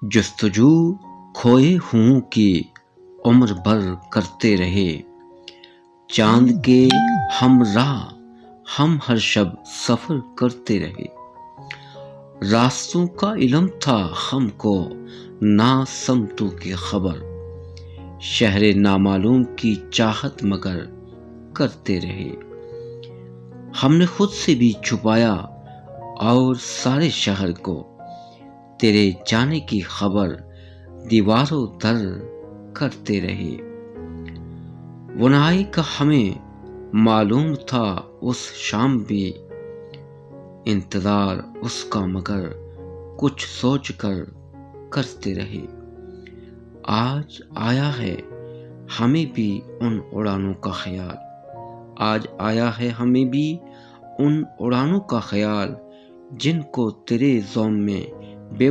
جستجو کھوئے ہوں کی عمر بھر کرتے رہے، چاند کے ہمراہ ہم ہر شب سفر کرتے رہے۔ راستوں کا علم تھا ہم کو نہ سمتوں کی خبر، شہر نامعلوم کی چاہت مگر کرتے رہے۔ ہم نے خود سے بھی چھپایا اور سارے شہر کو، تیرے جانے کی خبر دیواروں در کرتے رہے۔ ونائی کا ہمیں معلوم تھا اس شام بھی، انتظار اس کا مگر کچھ سوچ کر کرتے رہے۔ آج آیا ہے ہمیں بھی ان اڑانوں کا خیال، آج آیا ہے ہمیں بھی ان اڑانوں کا خیال، جن کو تیرے زوم میں بے